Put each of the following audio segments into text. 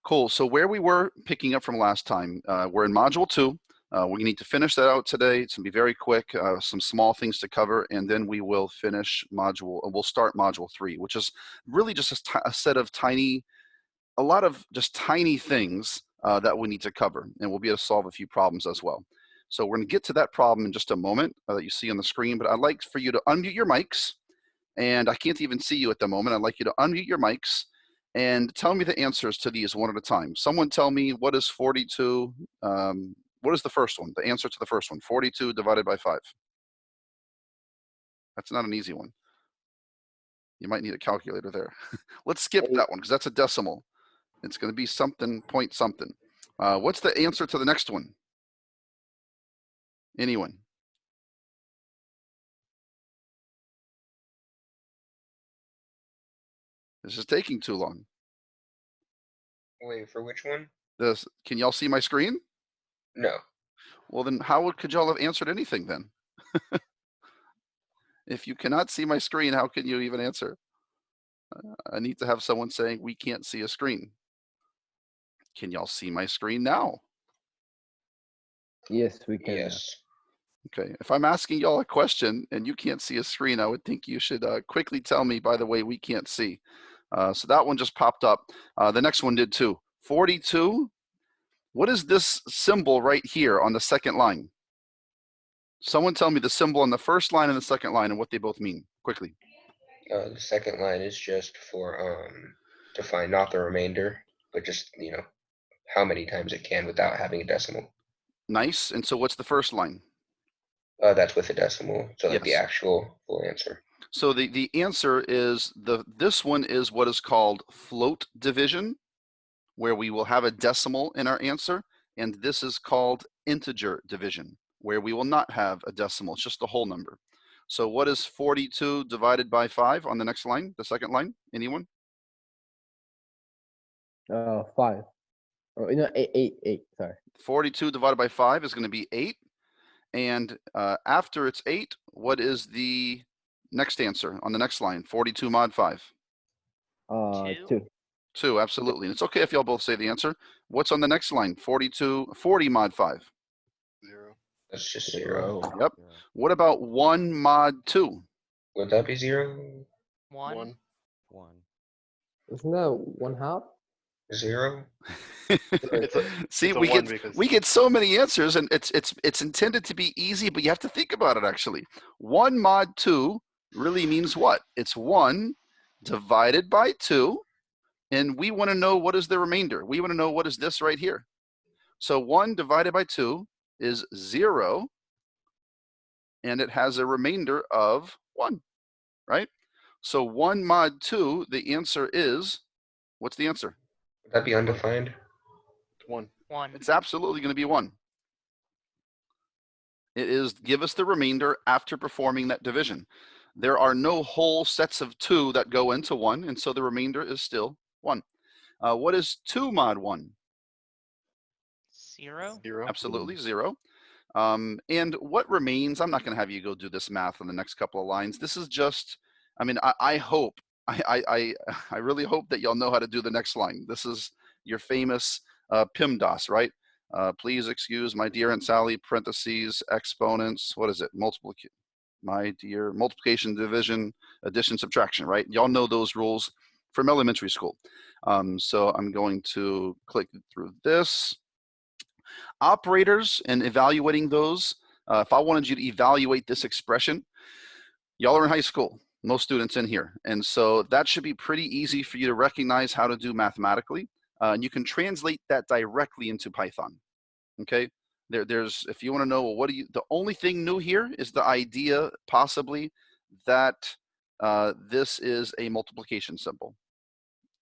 Cool. So where we were picking up from last time, we're in Module 2. We need to finish that out today. It's going to be very quick, some small things to cover, and then we will finish we'll start Module 3, which is really just a set of a lot of just tiny things that we need to cover, and we'll be able to solve a few problems as well. So we're going to get to that problem in just a moment that you see on the screen, but I'd like for you to unmute your mics, and I can't even see you at the moment. I'd like you to unmute your mics and tell me the answers to these one at a time. Someone tell me, what is 42, what is the first one? The answer to the first one, 42 divided by 5. That's not an easy one. You might need a calculator there. Let's skip that one because that's a decimal. It's going to be something, point something. What's the answer to the next one? Anyone? This is taking too long. Wait, for which one? Can y'all see my screen? No. Well, then how could y'all have answered anything then? If you cannot see my screen, how can you even answer? I need to have someone saying, we can't see a screen. Can y'all see my screen now? Yes, we can. Yes. Okay, if I'm asking y'all a question and you can't see a screen, I would think you should quickly tell me, by the way, we can't see. So that one just popped up. The next one did too. 42, what is this symbol right here on the second line? Someone tell me the symbol on the first line and the second line and what they both mean, quickly. The second line is just for to find not the remainder, but just, how many times it can without having a decimal. Nice. And so what's the first line? That's with a decimal, so like the Yes. actual full answer. So the answer is this one is what is called float division, where we will have a decimal in our answer, and this is called integer division, where we will not have a decimal. It's just the whole number. So what is 42 divided by 5 on the next line, the second line? Anyone? 5. Oh, no, 8. Sorry. 42 divided by 5 is going to be 8. And after it's 8, what is the next answer on the next line? 42 mod 5. 2. 2, absolutely. And it's okay if y'all both say the answer. What's on the next line? 40 mod 5. 0. That's just 0. Yep. What about 1 mod 2? Would that be 0? 1. Isn't that 1/2? 0. See, we get so many answers, and it's intended to be easy, but you have to think about it actually. 1 mod 2 really means what? It's 1 divided by 2, and we want to know what is the remainder. We want to know what is this right here. So 1 divided by 2 is 0, and it has a remainder of 1, right? So 1 mod 2, the answer is, what's the answer? Would that be undefined? 1. It's absolutely going to be 1. It is give us the remainder after performing that division. There are no whole sets of 2 that go into 1, and so the remainder is still 1. What is 2 mod 1? 0. Absolutely, 0. And what remains, I'm not going to have you go do this math on the next couple of lines. This is just, I mean, I hope, I really hope that y'all know how to do the next line. This is your famous PIMDAS, right? Please excuse my dear Aunt Sally, parentheses, exponents, what is it? Multiplication, division, addition, subtraction, right? Y'all know those rules from elementary school. So I'm going to click through this. Operators and evaluating those, if I wanted you to evaluate this expression, y'all are in high school, most students in here. And so that should be pretty easy for you to recognize how to do mathematically. And you can translate that directly into Python, okay? There's, if you wanna know, well, the only thing new here is the idea, possibly, that this is a multiplication symbol.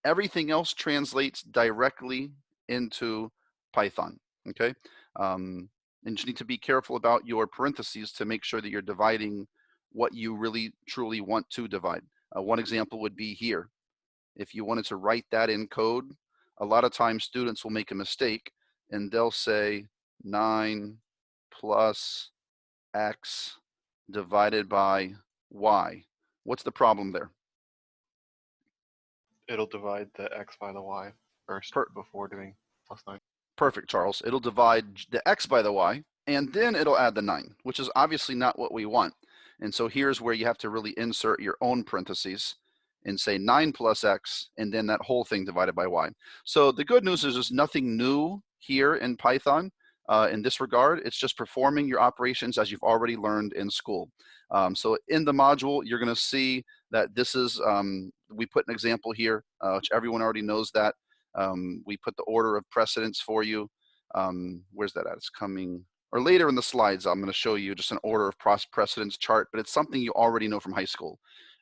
Everything else translates directly into Python, okay? And you need to be careful about your parentheses to make sure that you're dividing what you really truly want to divide. One example would be here. If you wanted to write that in code, a lot of times students will make a mistake and they'll say 9 plus x divided by y. What's the problem there? It'll divide the x by the y. first Per- before doing +9. Perfect, Charles. It'll divide the x by the y, and then it'll add the 9, which is obviously not what we want. And so here's where you have to really insert your own parentheses and say 9 plus x, and then that whole thing divided by y. So the good news is there's nothing new here in Python in this regard. It's just performing your operations as you've already learned in school. So in the module, you're going to see that this is, we put an example here, which everyone already knows that. We put the order of precedence for you. Where's that at? It's coming, or later in the slides, I'm going to show you just an order of precedence chart, but it's something you already know from high school.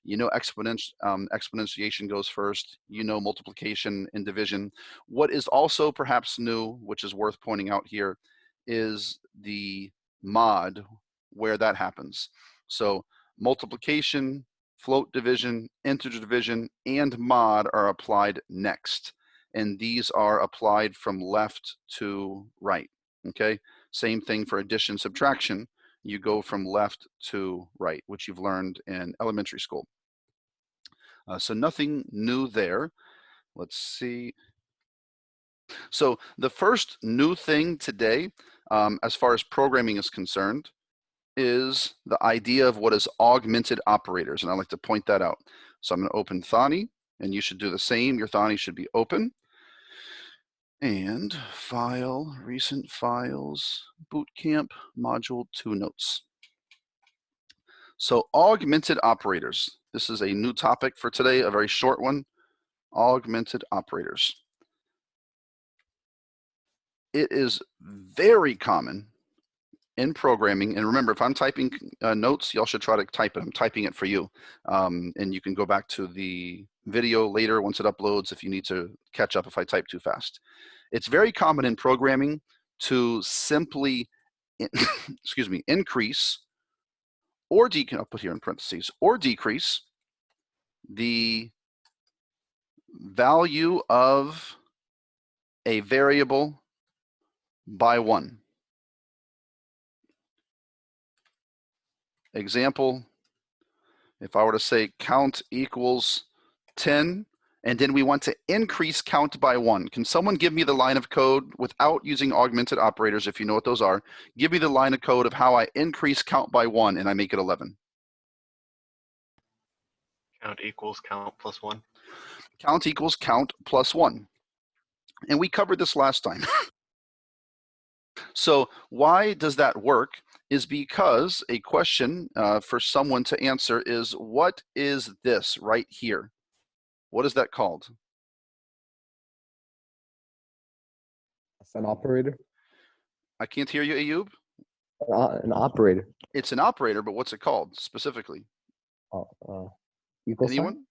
You know exponentiation goes first. You know multiplication and division. What is also perhaps new, which is worth pointing out here, is the mod, where that happens. So multiplication, float division, integer division, and mod are applied next. And these are applied from left to right, okay? Same thing for addition, subtraction. You go from left to right, which you've learned in elementary school. So nothing new there. Let's see. So the first new thing today, as far as programming is concerned, is the idea of what is augmented operators. And I like to point that out. So I'm going to open Thani, and you should do the same. Your Thani should be open. And file, recent files, bootcamp, module 2 notes. So augmented operators. This is a new topic for today, a very short one. Augmented operators. It is very common in programming, and remember, if I'm typing notes, y'all should try to type it. I'm typing it for you. And you can go back to the video later once it uploads if you need to catch up if I type too fast. It's very common in programming to simply, excuse me, increase or I'll put here in parentheses, or decrease the value of a variable by 1. Example, if I were to say count equals 10, and then we want to increase count by 1. Can someone give me the line of code without using augmented operators, if you know what those are? Give me the line of code of how I increase count by 1 and I make it 11. Count equals count plus 1. Count equals count plus 1. And we covered this last time. So why does that work is because a question for someone to answer is, what is this right here? What is that called? That's an operator. I can't hear you, Ayub. An operator. It's an operator, but what's it called specifically? Equal sign? Anyone?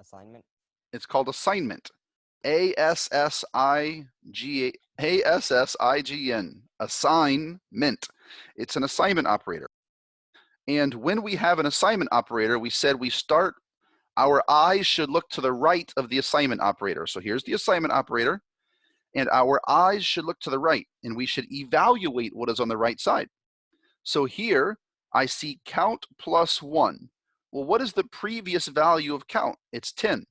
Assignment. It's called assignment. A-S-S-I-G-N. Assignment. It's an assignment operator. And when we have an assignment operator, we said we start, our eyes should look to the right of the assignment operator. So here's the assignment operator, and our eyes should look to the right, and we should evaluate what is on the right side. So here, I see count plus 1. Well, what is the previous value of count? It's 10.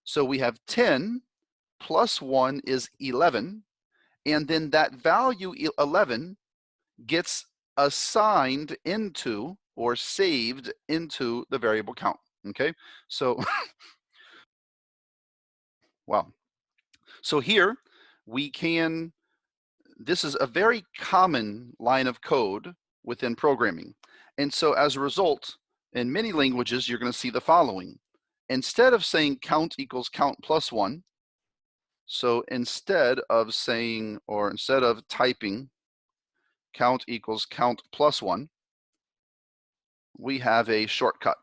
So we have 10 plus 1 is 11, and then that value 11 gets assigned into or saved into the variable count, okay? So, wow. So here we can, this is a very common line of code within programming. And so as a result, in many languages, you're going to see the following. Instead of saying count equals count plus 1, so instead of saying, or instead of typing count equals count plus 1, we have a shortcut.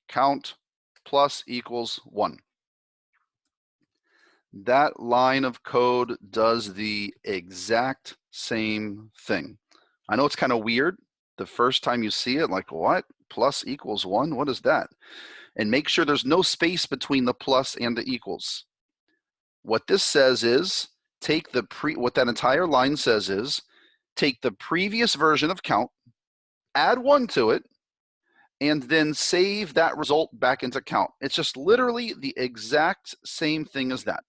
Count plus equals 1. That line of code does the exact same thing. I know it's kind of weird the first time you see it, like what? Plus equals 1? What is that? And make sure there's no space between the plus and the equals. What this says is, take the what that entire line says is, take the previous version of count, add 1 to it, and then save that result back into count. It's just literally the exact same thing as that.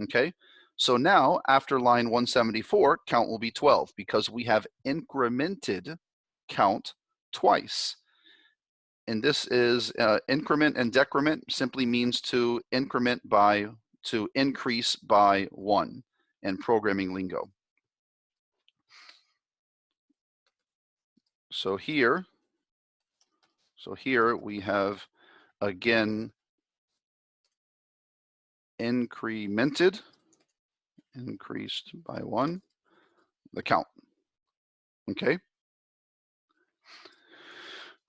Okay, so now after line 174, count will be 12 because we have incremented count twice. And this is increment and decrement simply means to increment by, to increase by 1 in programming lingo. So here we have, again, increased by 1, the count. Okay.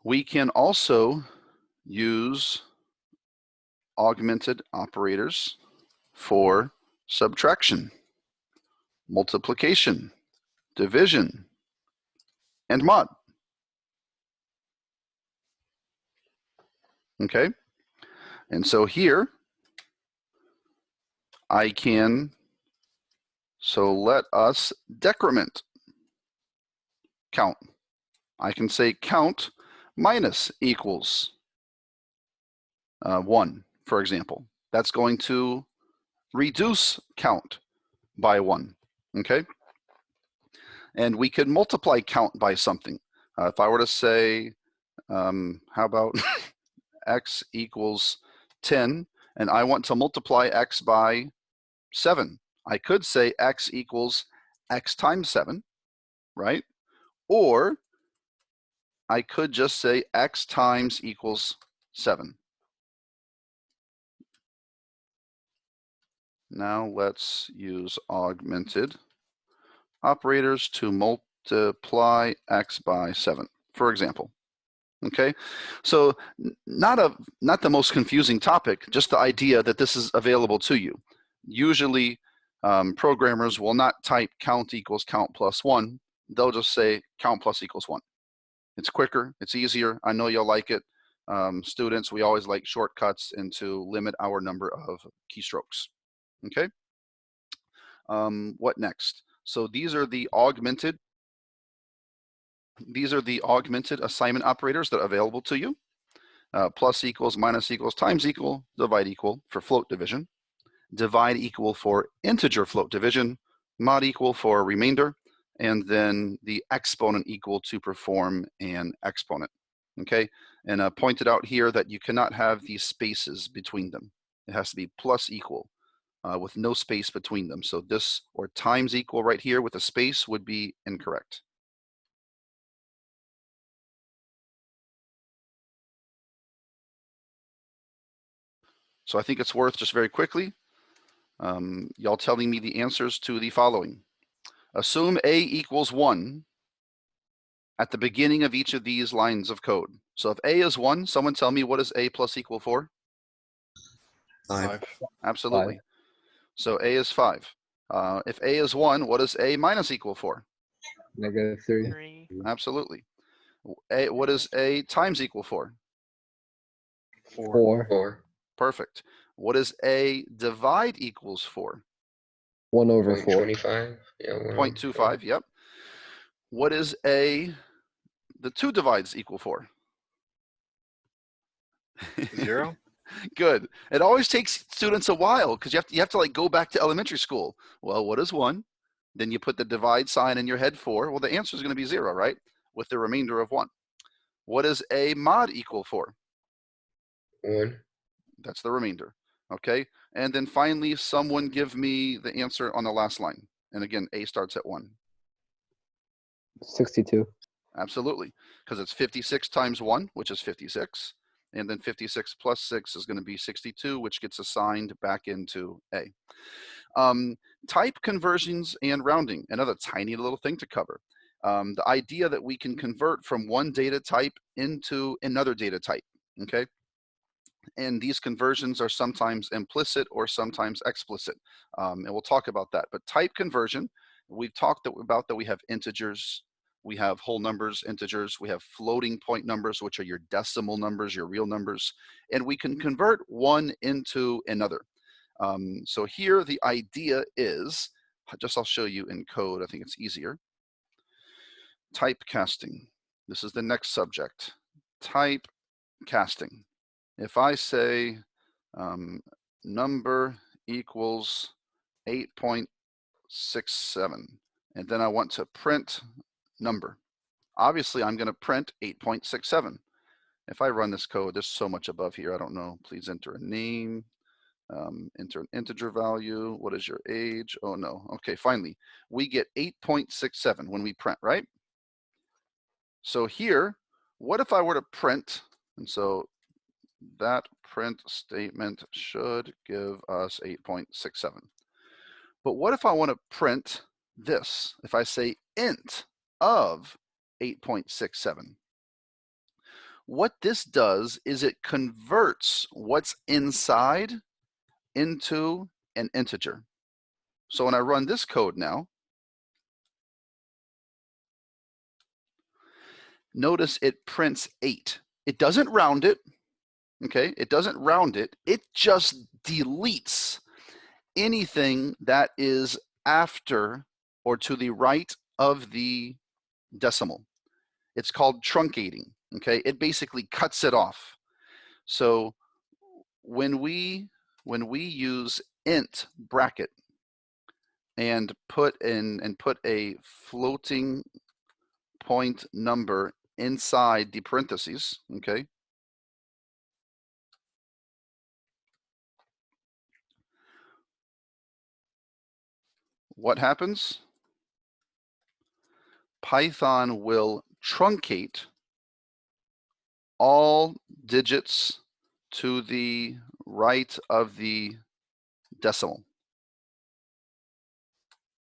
We can also use augmented operators for subtraction, multiplication, division, and mod. Okay. And so here I can, so let us decrement count. I can say count minus equals 1, for example. That's going to reduce count by 1, okay? And we could multiply count by something. If I were to say, how about x equals 10, and I want to multiply x by 7, I could say x equals x times 7, right? Or I could just say x times equals 7. Now let's use augmented operators to multiply x by 7, for example. Okay, so not the most confusing topic, just the idea that this is available to you. Usually programmers will not type count equals count plus 1. They'll just say count plus equals 1. It's quicker, it's easier. I know you'll like it. Students, we always like shortcuts and to limit our number of keystrokes. Okay. What next? So these are the augmented assignment operators that are available to you. Plus equals, minus equals, times equal, divide equal for float division, divide equal for integer float division, mod equal for remainder, and then the exponent equal to perform an exponent. Okay, and pointed out here that you cannot have these spaces between them. It has to be plus equal with no space between them. So this, or times equal right here with a space, would be incorrect. So I think it's worth just very quickly, y'all telling me the answers to the following. Assume a equals 1 at the beginning of each of these lines of code. So if a is 1, someone tell me, what is a plus equal for? 5. Absolutely. 5. So a is 5. If a is 1, what is a minus equal for? -3. 3. Absolutely. What is a times equal for? 4. 4. Perfect. What is a divide equals for? 1 over 4. 0.25. Yeah, 0.25, yep. What is the 2 divides equal for? 0. Good. It always takes students a while because you have to like go back to elementary school. Well, what is 1? Then you put the divide sign in your head 4. Well, the answer is going to be 0, right? With the remainder of 1. What is a mod equal for? 1. That's the remainder. Okay. And then finally, someone give me the answer on the last line. And again, a starts at 1. 62. Absolutely. Because it's 56 times 1, which is 56. And then 56 plus 6 is going to be 62, which gets assigned back into A. Type conversions and rounding, another tiny little thing to cover. The idea that we can convert from one data type into another data type, okay? And these conversions are sometimes implicit or sometimes explicit. And we'll talk about that. But type conversion, we've talked about that we have integers, we have whole numbers, integers, we have floating point numbers, which are your decimal numbers, your real numbers, and we can convert one into another. So here the idea is, I'll show you in code, I think it's easier. Typecasting, this is the next subject. typecasting. If I say number equals 8.67, and then I want to print number, obviously I'm going to print 8.67. If I run this code, there's so much above here. I don't know. Please enter a name, enter an integer value. What is your age? Oh no. Okay, finally, we get 8.67 when we print, right? So here, what if I were to print, and so that print statement should give us 8.67. But what if I want to print this? If I say int of 8.67, what this does is it converts what's inside into an integer. So when I run this code now, notice it prints 8. It doesn't round it, okay? It doesn't round it. It just deletes anything that is after or to the right of the decimal. It's called truncating, okay? It basically cuts it off. So when we use int bracket and put a floating point number inside the parentheses, okay? What happens? Python will truncate all digits to the right of the decimal.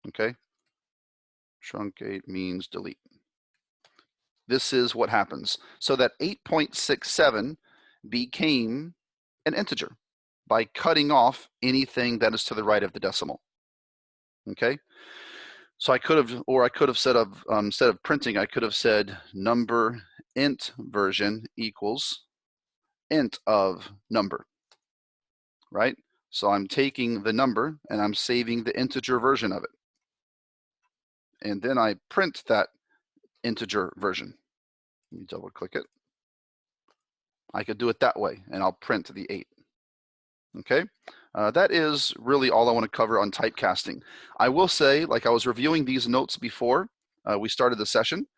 Okay? Truncate means delete. This is what happens. So that 8.67 became an integer by cutting off anything that is to the right of the decimal. Okay? So I could have said instead of printing, I could have said number int version equals int of number, right? So I'm taking the number and I'm saving the integer version of it. And then I print that integer version. Let me double click it. I could do it that way and I'll print the 8. Okay, that is really all I want to cover on typecasting. I will say, like I was reviewing these notes before we started the session,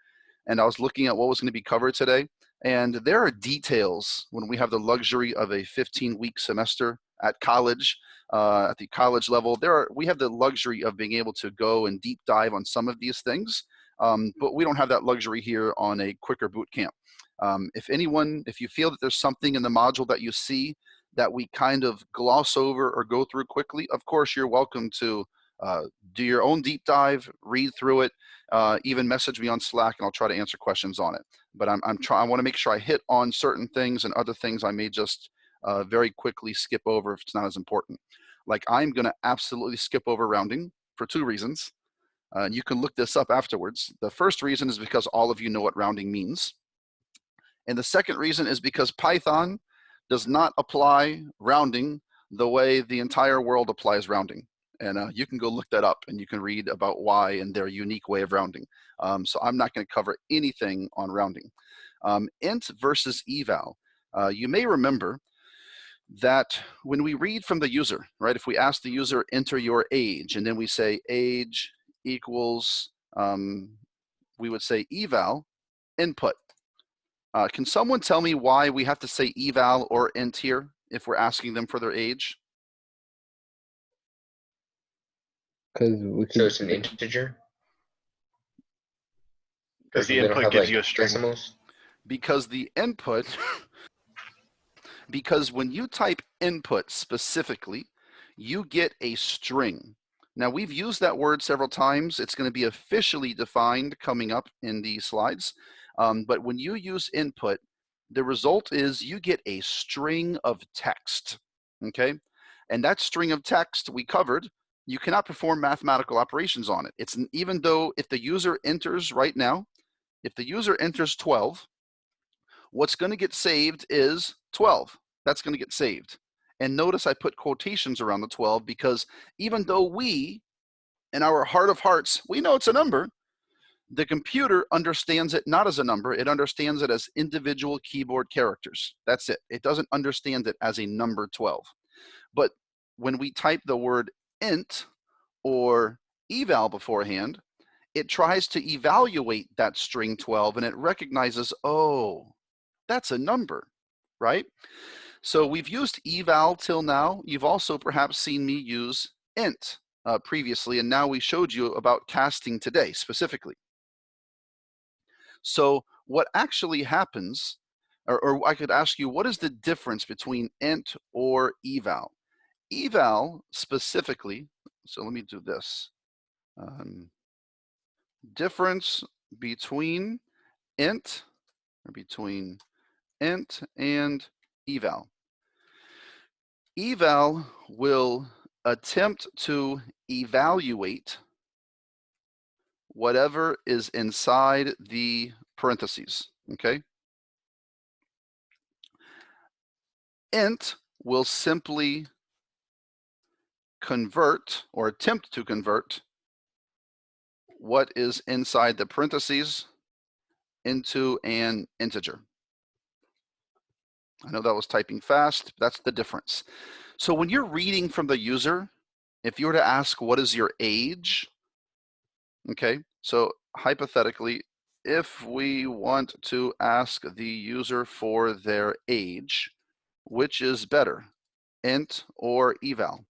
and I was looking at what was going to be covered today. And there are details when we have the luxury of a 15-week semester at college, at the college level. We have the luxury of being able to go and deep dive on some of these things, but we don't have that luxury here on a quicker boot camp. If you feel that there's something in the module that you see that we kind of gloss over or go through quickly, of course, you're welcome to do your own deep dive, read through it, even message me on Slack, and I'll try to answer questions on it. But I want to make sure I hit on certain things, and other things I may just very quickly skip over if it's not as important. Like I'm going to absolutely skip over rounding for 2 reasons. You can look this up afterwards. The first reason is because all of you know what rounding means. And the second reason is because Python does not apply rounding the way the entire world applies rounding. And you can go look that up and you can read about why and their unique way of rounding. So I'm not going to cover anything on rounding. Int versus eval. You may remember that when we read from the user, right, if we ask the user, enter your age, and then we say age equals, we would say eval input. Can someone tell me why we have to say eval or int here if we're asking them for their age? Because So it's an integer? Because the we don't input have, gives like, you a string. decimals? Because the input, because when you type input specifically, you get a string. Now we've used that word several times. It's going to be officially defined coming up in the slides. But when you use input, the result is you get a string of text, okay? And that string of text we covered, you cannot perform mathematical operations on it. Even though if the user enters right now, if the user enters 12, what's going to get saved is 12. That's going to get saved. And notice I put quotations around the 12 because even though we, in our heart of hearts, we know it's a number, The computer understands it not as a number, it understands it as individual keyboard characters. That's it. It doesn't understand it as a number 12. But when we type the word int or eval beforehand, it tries to evaluate that string 12 and it recognizes, oh, that's a number, right? So we've used eval till now. You've also perhaps seen me use int previously, and now we showed you about casting today specifically. So what actually happens, or I could ask you, what is the difference between int or eval? Eval specifically, so let me do this. Difference between int and eval. Eval will attempt to evaluate whatever is inside the parentheses, okay? Int will simply convert or attempt to convert what is inside the parentheses into an integer. I know that was typing fast. That's the difference. So when you're reading from the user, if you were to ask, what is your age? Okay, so hypothetically, if we want to ask the user for their age, which is better, int or eval?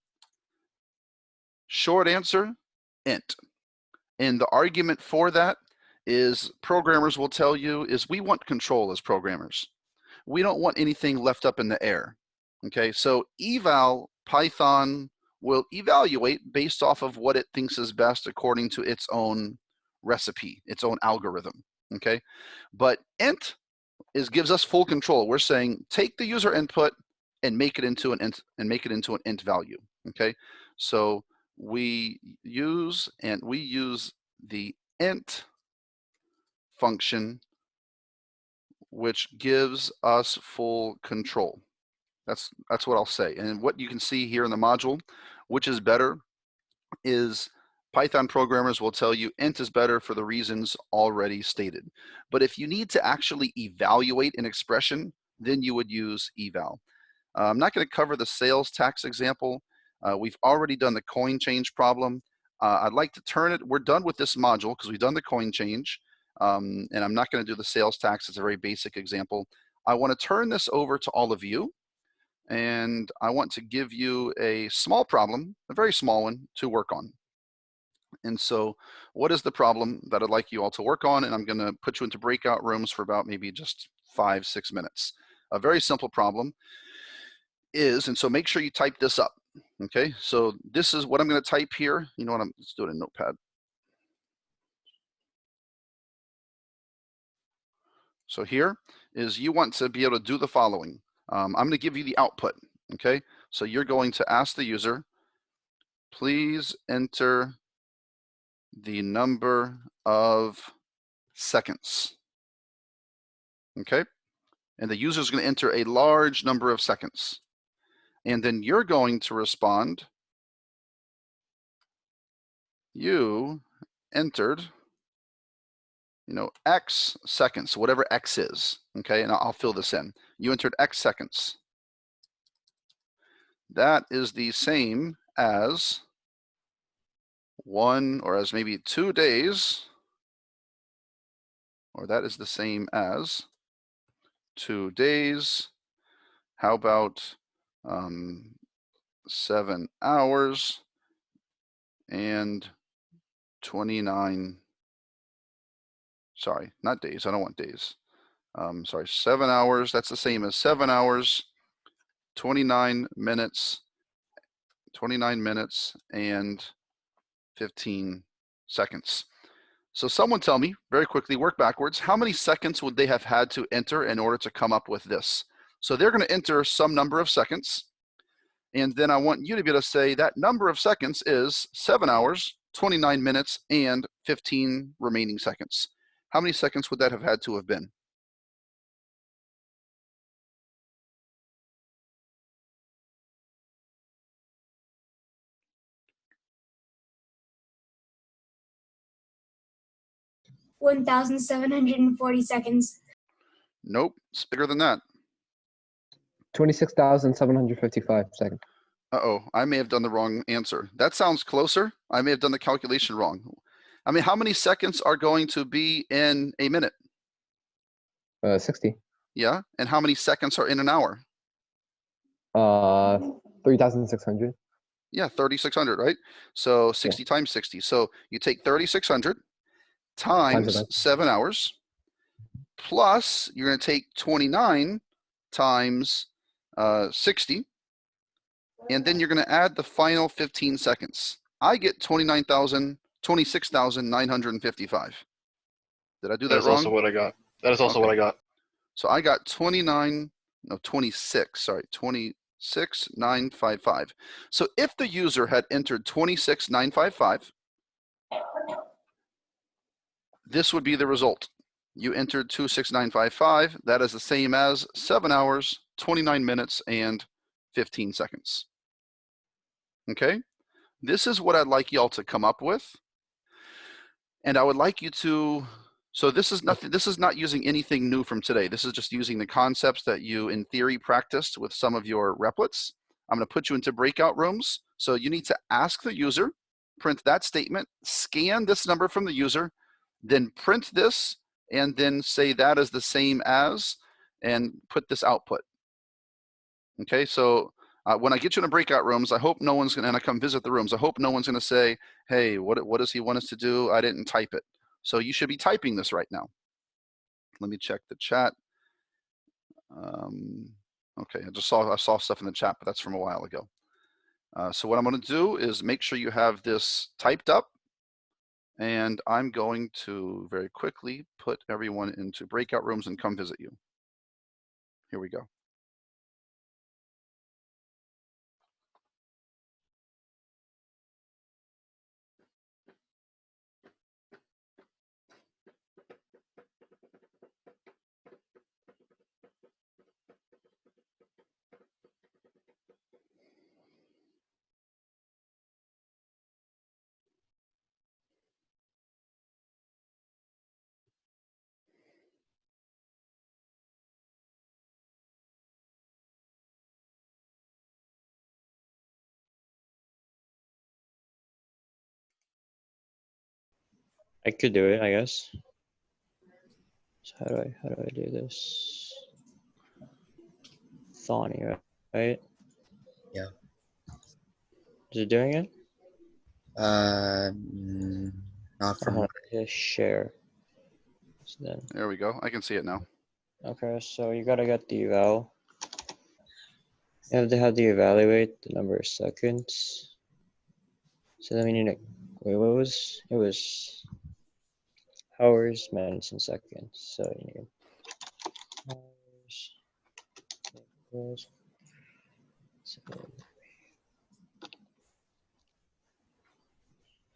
Short answer, int. And the argument for that is programmers will tell you is we want control as programmers. We don't want anything left up in the air. Okay, so eval Python will evaluate based off of what it thinks is best according to its own recipe, its own algorithm. Okay, but int gives us full control. We're saying take the user input and make it into an int value. Okay, so we use the int function, which gives us full control. That's what I'll say. And what you can see here in the module, which is better, is Python programmers will tell you int is better for the reasons already stated. But if you need to actually evaluate an expression, then you would use eval. I'm not going to cover the sales tax example. We've already done the coin change problem. I'd like to turn it, we're done with this module because we've done the coin change. And I'm not going to do the sales tax. It's a very basic example. I want to turn this over to all of you. And I want to give you a small problem, a very small one, to work on. And so what is the problem that I'd like you all to work on? And I'm going to put you into breakout rooms for about maybe just 5-6 minutes. A very simple problem is, and so make sure you type this up. Okay, so this is what I'm going to type here. You know what, let's do it in Notepad. So here is, you want to be able to do the following. I'm going to give you the output. Okay, so you're going to ask the user, please enter the number of seconds. Okay, and the user is going to enter a large number of seconds. And then you're going to respond, you entered, X seconds, so whatever X is. Okay, and I'll fill this in. You entered X seconds. That is the same as 1, or as maybe 2 days, or that is the same as 2 days. How about 7 hours and 29, sorry, not days, I don't want days. Sorry, 7 hours, that's the same as 7 hours, 29 minutes and 15 seconds. So someone tell me very quickly, work backwards, how many seconds would they have had to enter in order to come up with this? So they're going to enter some number of seconds. And then I want you to be able to say that number of seconds is 7 hours, 29 minutes, and 15 remaining seconds. How many seconds would that have had to have been? 1,740 seconds. Nope, it's bigger than that. 26,755 seconds. Uh-oh, I may have done the wrong answer. That sounds closer. I may have done the calculation wrong. I mean, how many seconds are going to be in a minute? 60. Yeah, and how many seconds are in an hour? 3,600. Yeah, 3,600, right? So 60 times 60. So you take 3,600 times 7. 7 hours, plus you're going to take 29 times 60, and then you're going to add the final 15 seconds. I get 26,955. Did I do That that is also wrong? what I got. That is also Okay. what I got. So I got 26,955. So if the user had entered 26,955, this would be the result. You entered 26955. That is the same as 7 hours, 29 minutes, and 15 seconds. Okay? This is what I'd like y'all to come up with. And I would like you to, so this is not using anything new from today. This is just using the concepts that you in theory practiced with some of your replets. I'm going to put you into breakout rooms. So you need to ask the user, print that statement, scan this number from the user, then print this, and then say that is the same as, and put this output. Okay, so when I get you in the breakout rooms, I hope no one's gonna, and I come visit the rooms, I hope no one's gonna say, hey, what does he want us to do? I didn't type it. So you should be typing this right now. Let me check the chat. Okay, I saw stuff in the chat, but that's from a while ago. So what I'm gonna do is make sure you have this typed up, and I'm going to very quickly put everyone into breakout rooms and come visit you. Here we go. I could do it, I guess. So how do I do this? Thorny, right? Yeah. Is it doing it? Not from what Just share. So then, There we go. I can see it now. okay, so you gotta get the eval. You have to have the evaluate the number of seconds. So then we need to wait. What was it? Was hours, minutes, and seconds. So you need hours equals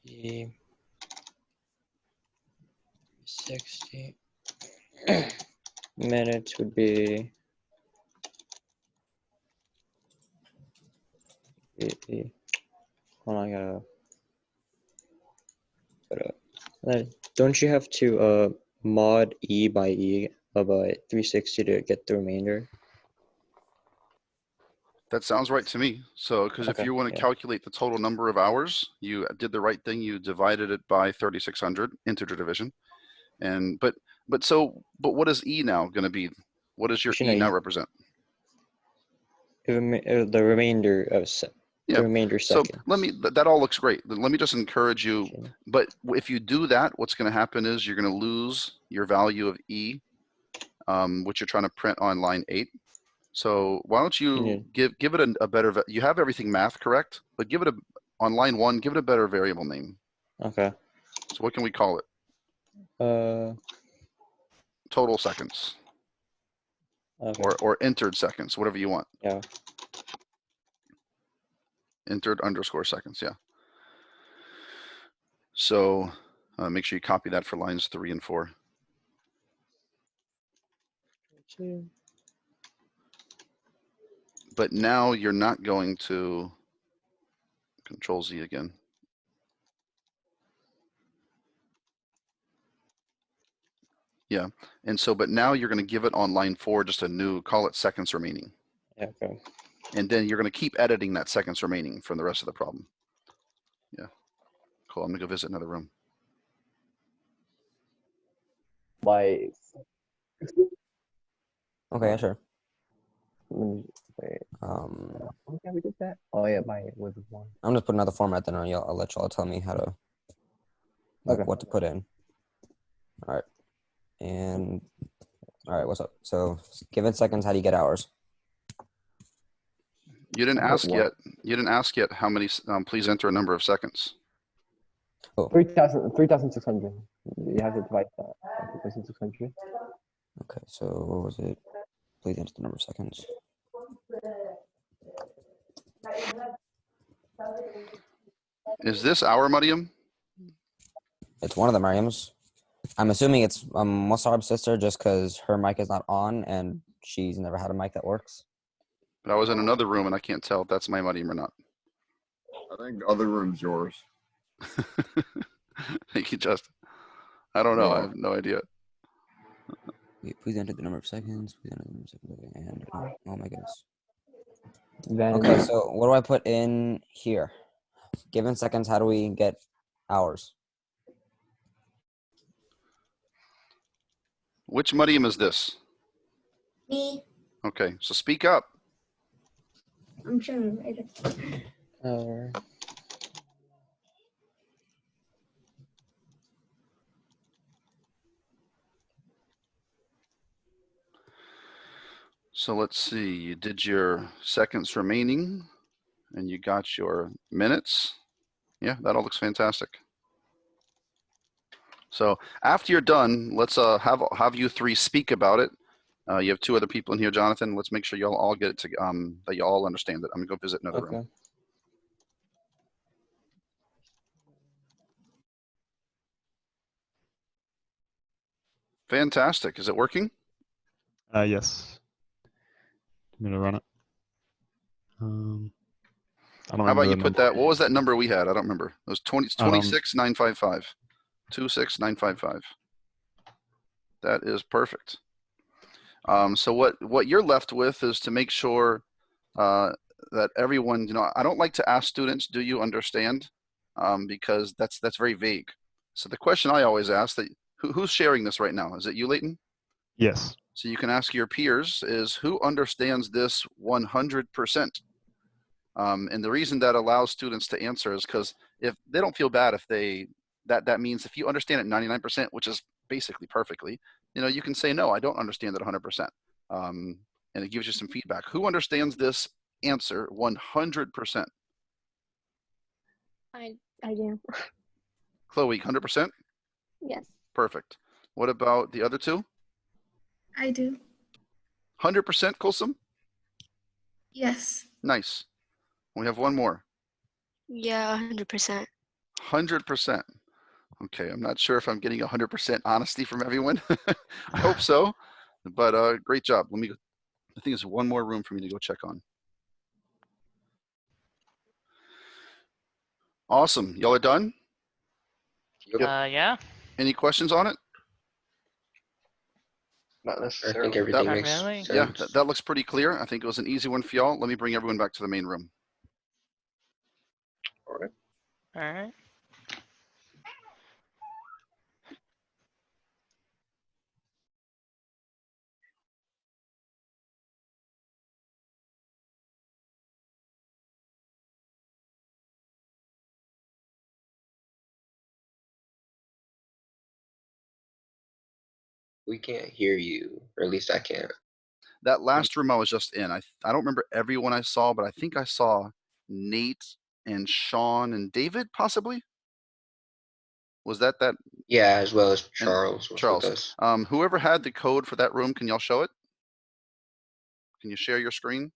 the 60 minutes would be hold on, I gotta don't you have to mod E by E of 360 to get the remainder? That sounds right to me. So, because if Okay, you want to yeah. calculate the total number of hours, you did the right thing. You divided it by 3,600 integer division. And but what is E now going to be? What does your You E know, now represent? the remainder of Yeah. the remainder So seconds. that all looks great. Let me just encourage you. Okay. But if you do that, what's going to happen is you're going to lose your value of E, which you're trying to print on line 8. So why don't you give it a better, you have everything math correct, but give it on line 1, give it a better variable name. Okay. So what can we call it? Total seconds. Okay. Or entered seconds, whatever you want. Yeah. Entered underscore seconds, yeah. So make sure you copy that for lines 3 and 4. But now you're not going to Control Z again. And so, but now you're going to give it on line 4 just a new, call it seconds remaining. Yeah, okay. And then you're going to keep editing that seconds remaining from the rest of the problem. Yeah. Cool. I'm going to go visit another room. By Okay, yeah, sure. wait, yeah, we did that. Oh yeah, by with 1. I'm just putting another format, then I'll let y'all tell me how to, like, Okay. what to put in. All right. And all right, what's up? So given seconds, how do you get hours? You didn't I put ask one. yet. You didn't ask yet how many, please enter a number of seconds. 3,600. You have to divide that. 3,600. Okay, so what was it? Please enter the number of seconds. Is this our Mariam? It's one of the Mariams. I'm assuming it's Musab's sister just because her mic is not on and she's never had a mic that works. But I was in another room and I can't tell if that's my Mariam or not. I think the other room's yours. Thank you, Justin. I don't know. I have no idea. Wait, please enter the number of seconds. Please enter the number of seconds. Okay, and oh my goodness. Then Okay, so what do I put in here? Given seconds, how do we get hours? Which Mariam is this? Me, Okay, so speak up. I'm trying to write it. Hour. So let's see. You did your seconds remaining and you got your minutes. Yeah, that all looks fantastic. So after you're done, let's have you 3 speak about it. You have 2 other people in here, Jonathan. Let's make sure y'all all get it to that you all understand it. I'm gonna go visit another room. Okay. Fantastic. Is it working? Yes. I'm gonna run it. I don't How remember about the you put number. that? What was that number we had? I don't remember. It was 26,955. 26,955. That is perfect. So what you're left with is to make sure that everyone, I don't like to ask students, do you understand? Because that's very vague. So the question I always ask, that who's sharing this right now? Is it you, Leighton? Yes. So you can ask your peers is who understands this 100%? And the reason that allows students to answer is because if they don't feel bad if that means if you understand it 99%, which is basically perfectly, you can say, no, I don't understand it 100%. And it gives you some feedback. Who understands this answer 100%? I do. Chloe, 100%? Yes. Perfect. What about the other 2? I do. 100%, Kulsum? Yes. Nice. We have one more. Yeah, 100%. 100%. Okay, I'm not sure if I'm getting 100% honesty from everyone. I hope so, but great job. I think there's one more room for me to go check on. Awesome. Y'all are done? Yeah. Any questions on it? Not I necessarily. think everything Not makes really. sense. Yeah, that looks pretty clear. I think it was an easy one for y'all. Let me bring everyone back to the main room. All right. All right. We can't hear you, or at least I can't. That last room I was just in, I don't remember everyone I saw, but I think I saw Nate and Sean and David, possibly. Was that? Yeah, as well as And Charles was Charles. with us. Whoever had the code for that room, can y'all show it? Can you share your screen?